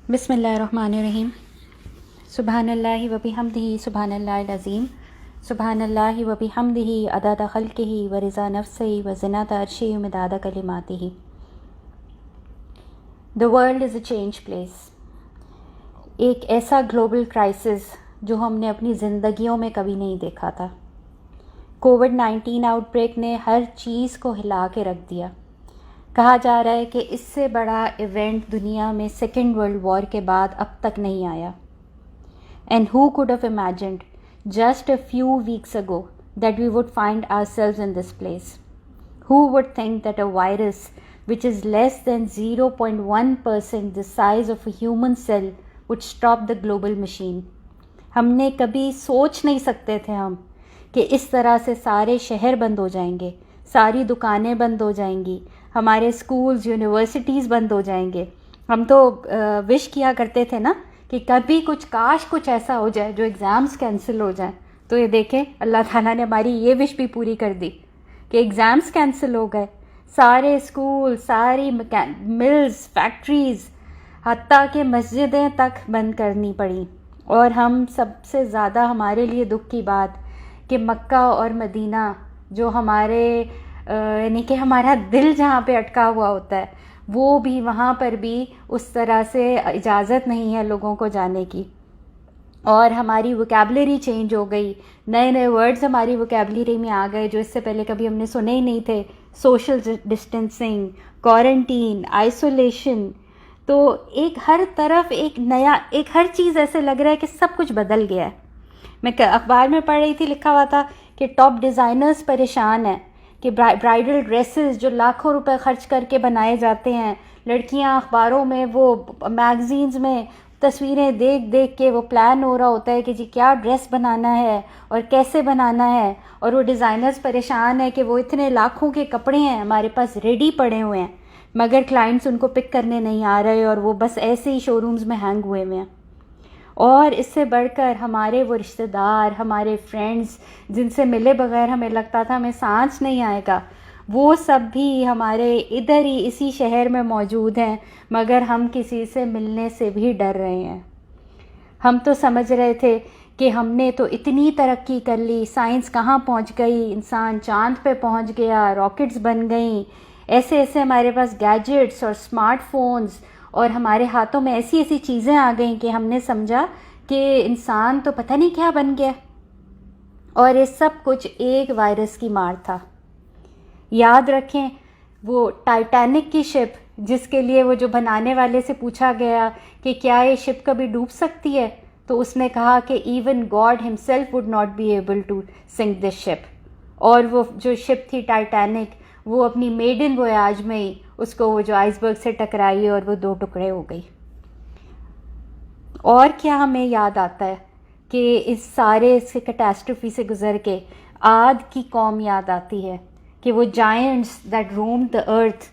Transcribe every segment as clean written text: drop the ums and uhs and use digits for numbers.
بسم اللہ الرحمن الرحیم. سبحان اللہ و بحمدہ سبحان اللہ العظیم. سبحان اللہ و بحمدہ عدد خلقہ و رضا نفسہ و زنۃ عرشہ و مداد کلماتہ. The world is a change place. ایک ایسا گلوبل کرائسس جو ہم نے اپنی زندگیوں میں کبھی نہیں دیکھا تھا. کووڈ-19 آؤٹ بریک نے ہر چیز کو ہلا کے رکھ دیا. کہا جا رہا ہے کہ اس سے بڑا ایونٹ دنیا میں سیکنڈ ورلڈ وار کے بعد اب تک نہیں آیا. And who could have imagined just a few weeks ago that we would find ourselves in this place. Who would think that a virus which is less than 0.1% the size of a human cell would stop the global machine. ہم نے کبھی سوچ نہیں سکتے تھے ہم کہ اس طرح سے سارے شہر بند ہو جائیں گے, ساری دکانیں بند ہو جائیں گی, ہمارے اسکولز یونیورسٹیز بند ہو جائیں گے. ہم تو وش کیا کرتے تھے نا کہ کبھی کچھ ایسا ہو جائے جو ایگزامس کینسل ہو جائیں. تو یہ دیکھیں اللہ تعالیٰ نے ہماری یہ وش بھی پوری کر دی کہ ایگزامس کینسل ہو گئے, سارے اسکول, ساری ملز, فیکٹریز, حتیٰ کہ مسجدیں تک بند کرنی پڑیں. اور ہم سب سے زیادہ ہمارے لیے دکھ کی بات کہ مکہ اور مدینہ جو ہمارے یعنی کہ ہمارا دل جہاں پہ اٹکا ہوا ہوتا ہے, وہ بھی وہاں پر بھی اس طرح سے اجازت نہیں ہے لوگوں کو جانے کی. اور ہماری ووکیبلری چینج ہو گئی, نئے نئے ورڈز ہماری ووکیبلری میں آ گئے جو اس سے پہلے کبھی ہم نے سنے ہی نہیں تھے. Social distancing, quarantine, isolation. تو ایک ہر طرف ایک نیا, ایک ہر چیز ایسے لگ رہا ہے کہ سب کچھ بدل گیا ہے. میں اخبار میں پڑھ رہی تھی, لکھا ہوا تھا کہ ٹاپ ڈیزائنرز پریشان ہیں کہ برائڈل ڈریسز جو لاکھوں روپے خرچ کر کے بنائے جاتے ہیں, لڑکیاں اخباروں میں, وہ میگزینز میں تصویریں دیکھ کے وہ پلان ہو رہا ہوتا ہے کہ جی کیا ڈریس بنانا ہے اور کیسے بنانا ہے. اور وہ ڈیزائنرز پریشان ہیں کہ وہ اتنے لاکھوں کے کپڑے ہیں ہمارے پاس ریڈی پڑے ہوئے ہیں, مگر کلائنٹس ان کو پک کرنے نہیں آ رہے اور وہ بس ایسے ہی شو رومز میں ہینگ ہوئے ہوئے ہیں. اور اس سے بڑھ کر ہمارے وہ رشتہ دار, ہمارے فرینڈز جن سے ملے بغیر ہمیں لگتا تھا ہمیں سانس نہیں آئے گا, وہ سب بھی ہمارے ادھر ہی اسی شہر میں موجود ہیں, مگر ہم کسی سے ملنے سے بھی ڈر رہے ہیں. ہم تو سمجھ رہے تھے کہ ہم نے تو اتنی ترقی کر لی, سائنس کہاں پہنچ گئی, انسان چاند پہ پہنچ گیا, راکٹس بن گئیں, ایسے ہمارے پاس گیجٹس اور اسمارٹ فونز اور ہمارے ہاتھوں میں ایسی چیزیں آ گئیں کہ ہم نے سمجھا کہ انسان تو پتہ نہیں کیا بن گیا. اور یہ سب کچھ ایک وائرس کی مار تھا. یاد رکھیں وہ ٹائٹینک کی شپ جس کے لیے وہ جو بنانے والے سے پوچھا گیا کہ کیا یہ شپ کبھی ڈوب سکتی ہے, تو اس نے کہا کہ even God himself would not be able to sink this ship. اور وہ جو شپ تھی ٹائٹینک, وہ اپنی میڈن ویاج میں ہی اس کو وہ جو آئس برگ سے ٹکرائی اور وہ 2 ٹکڑے ہو گئی. اور کیا ہمیں یاد آتا ہے کہ اس سارے سے کیٹاسٹروفی سے گزر کے عاد کی قوم یاد آتی ہے کہ وہ جائنٹس دیٹ رومڈ دی ارتھ,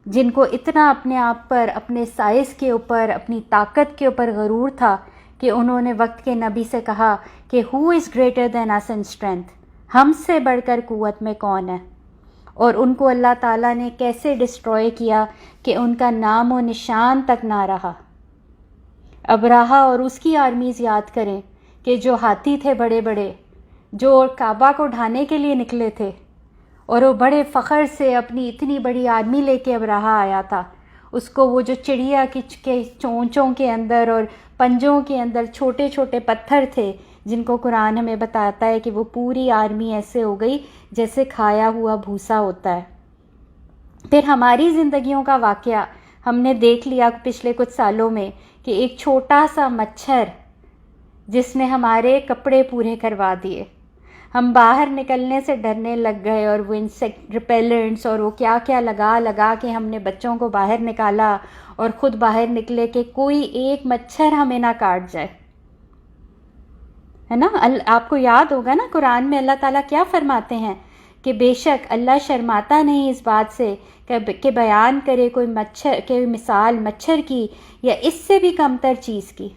جن کو اتنا اپنے آپ پر, اپنے سائز کے اوپر, اپنی طاقت کے اوپر غرور تھا کہ انہوں نے وقت کے نبی سے کہا کہ ہو is greater than us in strength, ہم سے بڑھ کر قوت میں کون ہے. اور ان کو اللہ تعالیٰ نے کیسے ڈسٹروائے کیا کہ ان کا نام و نشان تک نہ رہا. ابراہا اور اس کی آرمیز یاد کریں کہ جو ہاتھی تھے بڑے بڑے, جو کعبہ کو ڈھانے کے لیے نکلے تھے, اور وہ بڑے فخر سے اپنی اتنی بڑی آرمی لے کے ابراہا آیا تھا. اس کو وہ جو چڑیا کی چونچوں کے اندر اور پنجوں کے اندر چھوٹے چھوٹے پتھر تھے, جن کو قرآن ہمیں بتاتا ہے کہ وہ پوری آرمی ایسے ہو گئی جیسے کھایا ہوا بھوسا ہوتا ہے. پھر ہماری زندگیوں کا واقعہ ہم نے دیکھ لیا پچھلے کچھ سالوں میں کہ ایک چھوٹا سا مچھر جس نے ہمارے کپڑے پورے کروا دیے. ہم باہر نکلنے سے ڈرنے لگ گئے اور وہ انسیکٹ ریپیلنٹس اور وہ کیا کیا لگا کے ہم نے بچوں کو باہر نکالا اور خود باہر نکلے کہ کوئی ایک مچھر ہمیں نہ کاٹ جائے, ہے نا. آپ کو یاد ہوگا نا قرآن میں اللہ تعالیٰ کیا فرماتے ہیں کہ بے شک اللہ شرماتا نہیں اس بات سے کہ بیان کرے کوئی مچھر کے مثال مچھر کی یا اس سے بھی کمتر چیز کی.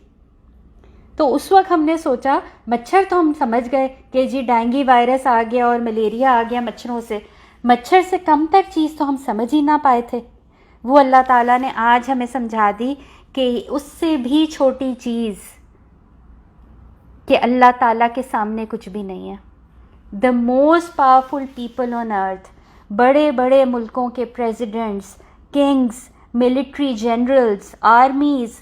تو اس وقت ہم نے سوچا مچھر تو ہم سمجھ گئے کہ جی ڈینگی وائرس آ گیا اور ملیریا آ گیا مچھروں سے, مچھر سے کمتر چیز تو ہم سمجھ ہی نہ پائے تھے. وہ اللہ تعالیٰ نے آج ہمیں سمجھا دی کہ اس سے بھی چھوٹی چیز کہ اللہ تعالیٰ کے سامنے کچھ بھی نہیں ہے. The most powerful people on earth, بڑے بڑے ملکوں کے presidents, kings, military generals, armies,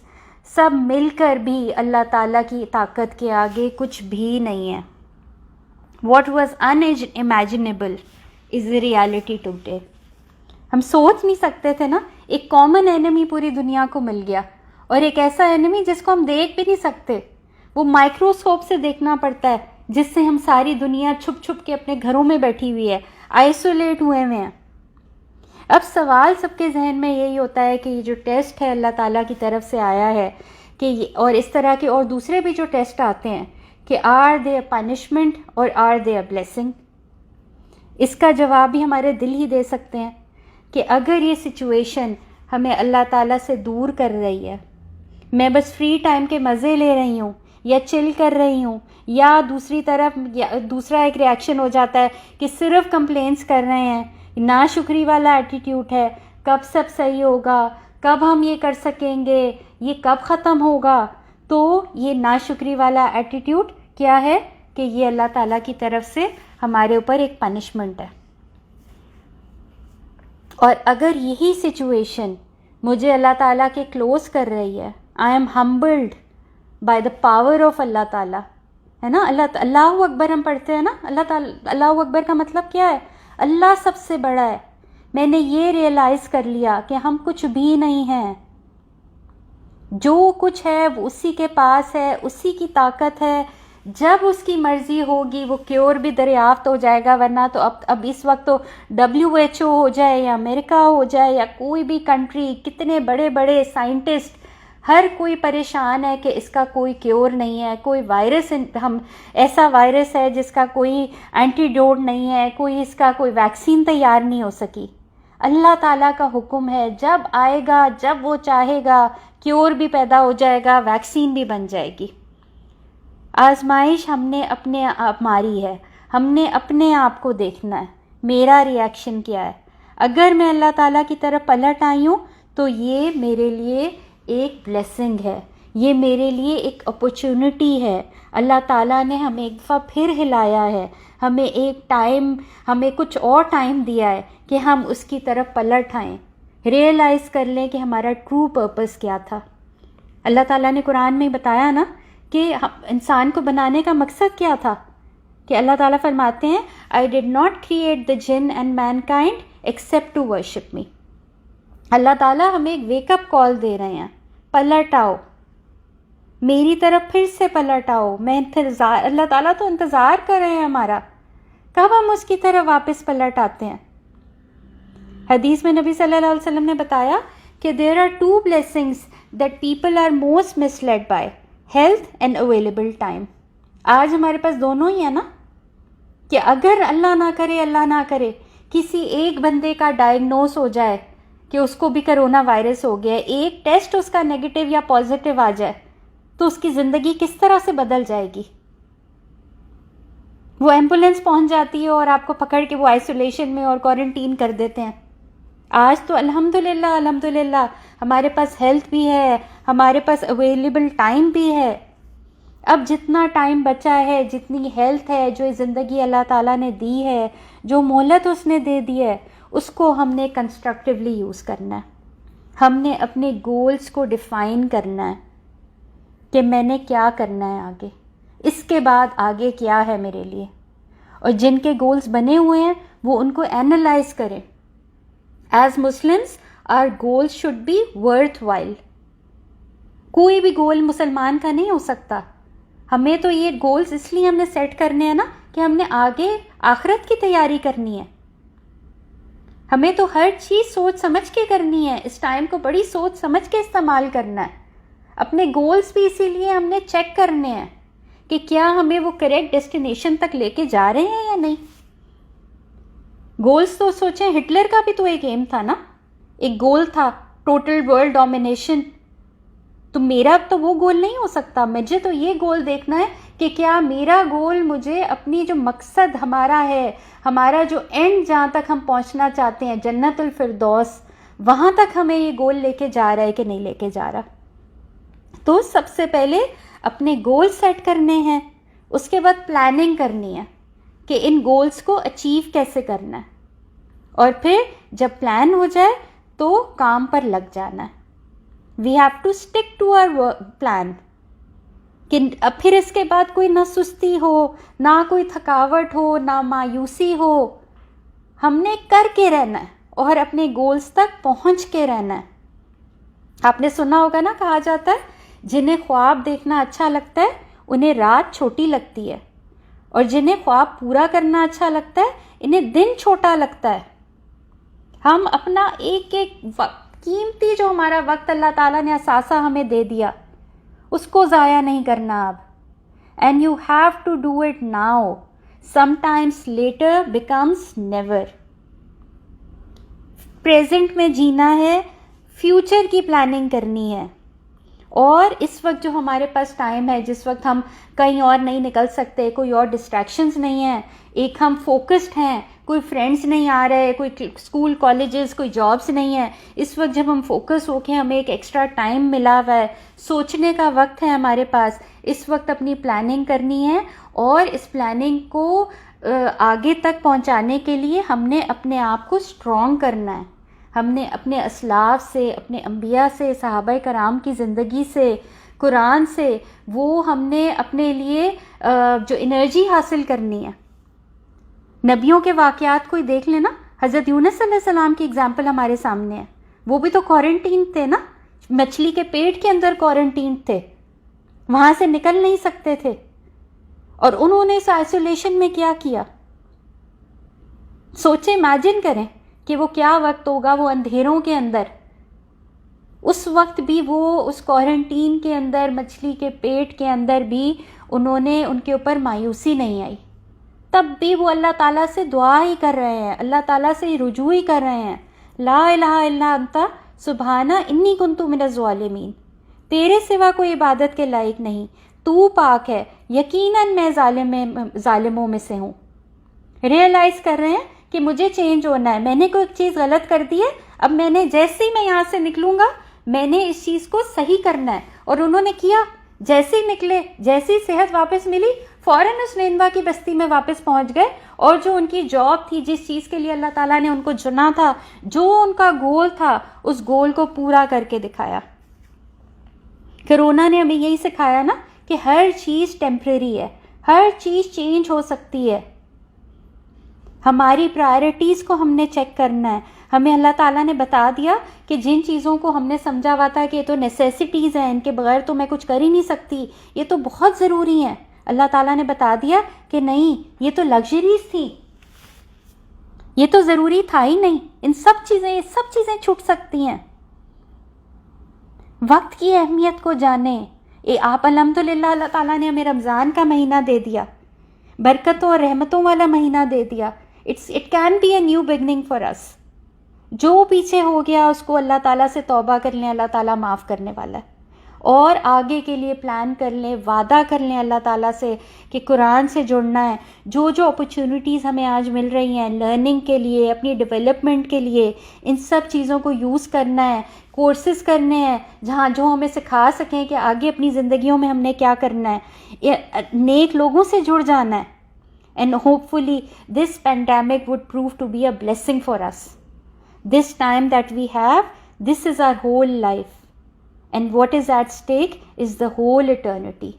سب مل کر بھی اللہ تعالیٰ کی طاقت کے آگے کچھ بھی نہیں ہے. What was unimaginable is the reality today. ہم سوچ نہیں سکتے تھے نا، ایک کامن اینمی پوری دنیا کو مل گیا، اور ایک ایسا اینمی جس کو ہم دیکھ بھی نہیں سکتے، وہ مائکروسکوپ سے دیکھنا پڑتا ہے، جس سے ہم ساری دنیا چھپ چھپ کے اپنے گھروں میں بیٹھی ہوئی ہے، آئسولیٹ ہوئے ہوئے ہیں. اب سوال سب کے ذہن میں یہی ہوتا ہے کہ یہ جو ٹیسٹ ہے اللہ تعالیٰ کی طرف سے آیا ہے کہ اور اس طرح کے اور دوسرے بھی جو ٹیسٹ آتے ہیں کہ آر دے اے پنشمنٹ اور آر دے اے بلیسنگ. اس کا جواب بھی ہمارے دل ہی دے سکتے ہیں کہ اگر یہ سچویشن ہمیں اللہ تعالیٰ سے دور کر رہی ہے، میں بس فری ٹائم کے مزے لے رہی ہوں یا چل کر رہی ہوں، یا دوسری طرف دوسرا ایک ریاکشن ہو جاتا ہے کہ صرف کمپلینس کر رہے ہیں، ناشکری والا ایٹیٹیوڈ ہے، کب سب صحیح ہوگا، کب ہم یہ کر سکیں گے، یہ کب ختم ہوگا. تو یہ ناشکری والا ایٹیٹیوڈ کیا ہے کہ یہ اللہ تعالیٰ کی طرف سے ہمارے اوپر ایک پنشمنٹ ہے. اور اگر یہی سچویشن مجھے اللہ تعالیٰ کے کلوز کر رہی ہے، I am humbled by the power of اللہ تعالیٰ، ہے نا. اللہ اکبر ہم پڑھتے ہیں نا، اللہ اکبر کا مطلب کیا ہے؟ اللہ سب سے بڑا ہے. میں نے یہ ریئلائز کر لیا کہ ہم کچھ بھی نہیں ہیں، جو کچھ ہے وہ اسی کے پاس ہے، اسی کی طاقت ہے. جب اس کی مرضی ہوگی وہ کیور بھی دریافت ہو جائے گا، ورنہ تو اب اس وقت تو WHO ہو جائے یا امریکہ ہو جائے یا کوئی بھی کنٹری، کتنے بڑے بڑے سائنٹسٹ، ہر کوئی پریشان ہے کہ اس کا کوئی کیور نہیں ہے، کوئی وائرس ایسا وائرس ہے جس کا کوئی اینٹیڈوٹ نہیں ہے، کوئی اس کا کوئی ویکسین تیار نہیں ہو سکی. اللہ تعالیٰ کا حکم ہے، جب آئے گا، جب وہ چاہے گا، کیور بھی پیدا ہو جائے گا، ویکسین بھی بن جائے گی. آزمائش ہم نے اپنے آپ ماری ہے، ہم نے اپنے آپ کو دیکھنا ہے، میرا ریئیکشن کیا ہے. اگر میں اللہ تعالیٰ کی طرف پلٹ آئی ہوں تو یہ میرے لیے ایک بلیسنگ ہے، یہ میرے لیے ایک اپرچونٹی ہے. اللہ تعالیٰ نے ہمیں ایک دفعہ پھر ہلایا ہے، ہمیں کچھ اور ٹائم دیا ہے کہ ہم اس کی طرف پلٹ آئیں، ریئلائز کر لیں کہ ہمارا ٹرو پرپس کیا تھا. اللہ تعالیٰ نے قرآن میں بتایا نا کہ انسان کو بنانے کا مقصد کیا تھا، کہ اللہ تعالیٰ فرماتے ہیں I did not create the jinn and mankind except to worship me. اللہ تعالیٰ ہمیں ایک ویک اپ کال دے رہے ہیں، پلٹ آؤ، میری طرف پھر سے پلٹ آؤ. اللہ تعالیٰ تو انتظار کر رہے ہیں ہمارا، کب ہم اس کی طرف واپس پلٹ آتے ہیں. حدیث میں نبی صلی اللہ علیہ وسلم نے بتایا کہ there are two blessings that people are most misled by, health and available time. آج ہمارے پاس دونوں ہی ہیں نا، کہ اگر اللہ نہ کرے کسی ایک بندے کا ڈائگنوز ہو جائے کہ اس کو بھی کرونا وائرس ہو گیا، ایک ٹیسٹ اس کا نیگیٹو یا پازیٹیو آ جائے تو اس کی زندگی کس طرح سے بدل جائے گی. وہ ایمبولینس پہنچ جاتی ہے اور آپ کو پکڑ کے وہ آئسولیشن میں اور کوارنٹین کر دیتے ہیں. آج تو الحمدللہ ہمارے پاس ہیلتھ بھی ہے، ہمارے پاس اویلیبل ٹائم بھی ہے. اب جتنا ٹائم بچا ہے، جتنی ہیلتھ ہے، جو زندگی اللہ تعالیٰ نے دی ہے، جو مہلت اس نے دے دی ہے، اس کو ہم نے کنسٹرکٹیولی یوز کرنا ہے. ہم نے اپنے گولز کو ڈیفائن کرنا ہے کہ میں نے کیا کرنا ہے آگے، اس کے بعد آگے کیا ہے میرے لیے. اور جن کے گولز بنے ہوئے ہیں وہ ان کو اینالائز کریں. As Muslims our goals should be worthwhile وائل. کوئی بھی گول مسلمان کا نہیں ہو سکتا. ہمیں تو یہ گولز اس لیے ہم نے سیٹ کرنے ہیں نا کہ ہم نے آگے آخرت کی تیاری کرنی ہے. ہمیں تو ہر چیز سوچ سمجھ کے کرنی ہے، اس ٹائم کو بڑی سوچ سمجھ کے استعمال کرنا ہے. اپنے گولز بھی اسی لیے ہم نے چیک کرنے ہیں کہ کیا ہمیں وہ کریکٹ ڈیسٹینیشن تک لے کے جا رہے ہیں یا نہیں. گولز تو سوچیں، ہٹلر کا بھی تو ایک ایم تھا نا، ایک گول تھا ٹوٹل ورلڈ ڈومینیشن. تو میرا تو وہ گول نہیں ہو سکتا. مجھے تو یہ گول دیکھنا ہے کہ کیا میرا گول مجھے اپنی جو مقصد ہمارا ہے، ہمارا جو اینڈ جہاں تک ہم پہنچنا چاہتے ہیں، جنت الفردوس، وہاں تک ہمیں یہ گول لے کے جا رہا ہے کہ نہیں لے کے جا رہا. تو سب سے پہلے اپنے گول سیٹ کرنے ہیں, اس کے بعد پلاننگ کرنی ہے کہ ان گولز کو اچیو کیسے کرنا ہے, اور پھر جب پلان ہو جائے تو کام پر لگ جانا ہے. We have to stick to our plan, کہ اب پھر اس کے بعد کوئی نہ سستی ہو, نہ کوئی تھکاوٹ ہو, نہ مایوسی ہو. ہم نے کر کے رہنا ہے اور اپنے گولز تک پہنچ کے رہنا ہے. آپ نے سنا ہوگا نا, کہا جاتا ہے جنہیں خواب دیکھنا اچھا لگتا ہے انہیں رات چھوٹی لگتی ہے, اور جنہیں خواب پورا کرنا اچھا لگتا ہے انہیں دن چھوٹا لگتا ہے. ہم اپنا ایک ایک قیمتی جو ہمارا وقت اللہ تعالیٰ نے اثاثہ ہمیں دے دیا, اس کو ضائع نہیں کرنا اب. And you have to do it now. Sometimes later becomes never. Present میں جینا ہے, فیوچر کی پلاننگ کرنی ہے. اور اس وقت جو ہمارے پاس ٹائم ہے, جس وقت ہم کہیں اور نہیں نکل سکتے, کوئی اور ڈسٹریکشنز نہیں ہیں, ایک ہم فوکسڈ ہیں, کوئی فرینڈس نہیں آ رہے, کوئی اسکول کالجز کوئی جابس نہیں ہیں, اس وقت جب ہم فوکس ہو کے ہمیں ایک ایکسٹرا ٹائم ملا ہوا ہے, سوچنے کا وقت ہے ہمارے پاس, اس وقت اپنی پلاننگ کرنی ہے. اور اس پلاننگ کو آگے تک پہنچانے کے لیے ہم نے اپنے آپ کو اسٹرانگ کرنا ہے. ہم نے اپنے اسلاف سے, اپنے انبیاء سے, صحابہ کرام کی زندگی سے, قرآن سے, وہ ہم نے اپنے لیے جو انرجی حاصل کرنی ہے. نبیوں کے واقعات کوئی دیکھ لینا, حضرت یونس علیہ السلام کی اگزامپل ہمارے سامنے ہے. وہ بھی تو کوارنٹین تھے نا, مچھلی کے پیٹ کے اندر کوارنٹین تھے, وہاں سے نکل نہیں سکتے تھے, اور انہوں نے اس آئسولیشن میں کیا کیا. سوچیں, امیجن کریں کہ وہ کیا وقت ہوگا, وہ اندھیروں کے اندر, اس وقت بھی وہ اس کوارنٹین کے اندر, مچھلی کے پیٹ کے اندر بھی ان کے اوپر مایوسی نہیں آئی. تب بھی وہ اللہ تعالیٰ سے دعا ہی کر رہے ہیں, اللہ تعالیٰ سے رجوع ہی کر رہے ہیں. لا الہ الا انت سبحانہ انی کنت من الظالمین. تیرے سوا کوئی عبادت کے لائق نہیں, تو پاک ہے, یقیناً میں ظالموں میں سے ہوں. ریئلائز کر رہے ہیں کہ مجھے چینج ہونا ہے, میں نے کوئی چیز غلط کر دی ہے, اب میں نے جیسے ہی میں یہاں سے نکلوں گا میں نے اس چیز کو صحیح کرنا ہے. اور انہوں نے کیا, جیسے ہی نکلے, جیسی صحت واپس ملی, فوراً اس نینوا کی بستی میں واپس پہنچ گئے, اور جو ان کی جاب تھی, جس چیز کے لیے اللہ تعالیٰ نے ان کو چنا تھا, جو ان کا گول تھا, اس گول کو پورا کر کے دکھایا. کرونا نے ہمیں یہی سکھایا نا کہ ہر چیز ٹیمپریری ہے, ہر چیز چینج ہو سکتی ہے. ہماری پرائرٹیز کو ہم نے چیک کرنا ہے. ہمیں اللہ تعالیٰ نے بتا دیا کہ جن چیزوں کو ہم نے سمجھا ہوا تھا کہ یہ تو نیسیسٹیز ہیں, ان کے بغیر تو میں کچھ کر ہی نہیں سکتی, یہ تو بہت ضروری ہیں, اللہ تعالیٰ نے بتا دیا کہ نہیں, یہ تو لگژریز تھی, یہ تو ضروری تھا ہی نہیں. یہ سب چیزیں چھوٹ سکتی ہیں. وقت کی اہمیت کو جانیں. آپ الحمدللہ اللہ تعالیٰ نے ہمیں رمضان کا مہینہ دے دیا, برکتوں اور رحمتوں والا مہینہ دے دیا. It can be a new beginning for us. جو پیچھے ہو گیا اس کو اللہ تعالیٰ سے توبہ کر لیں, اللہ تعالیٰ معاف کرنے والا ہے. اور آگے کے لیے پلان کر لیں, وعدہ کر لیں اللہ تعالیٰ سے کہ قرآن سے جڑنا ہے. جو اپرچونیٹیز ہمیں آج مل رہی ہیں لرننگ کے لیے, اپنی ڈیولپمنٹ کے لیے, ان سب چیزوں کو یوز کرنا ہے. کورسز کرنے ہیں جو ہمیں سکھا سکیں کہ آگے اپنی زندگیوں میں ہم نے کیا کرنا ہے. نیک لوگوں سے جڑ جانا ہے. And hopefully this pandemic would prove to be a blessing for us. This time that we have, this is our whole life. And what is at stake is the whole eternity.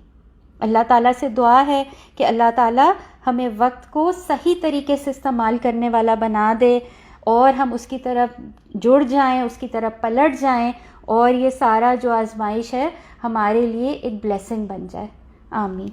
اللہ تعالیٰ سے دعا ہے کہ اللہ تعالیٰ ہمیں وقت کو صحیح طریقے سے استعمال کرنے والا بنا دے, اور ہم اس کی طرف جڑ جائیں, اس کی طرف پلٹ جائیں, اور یہ سارا جو آزمائش ہے ہمارے لیے ایک بلیسنگ بن جائے. آمین.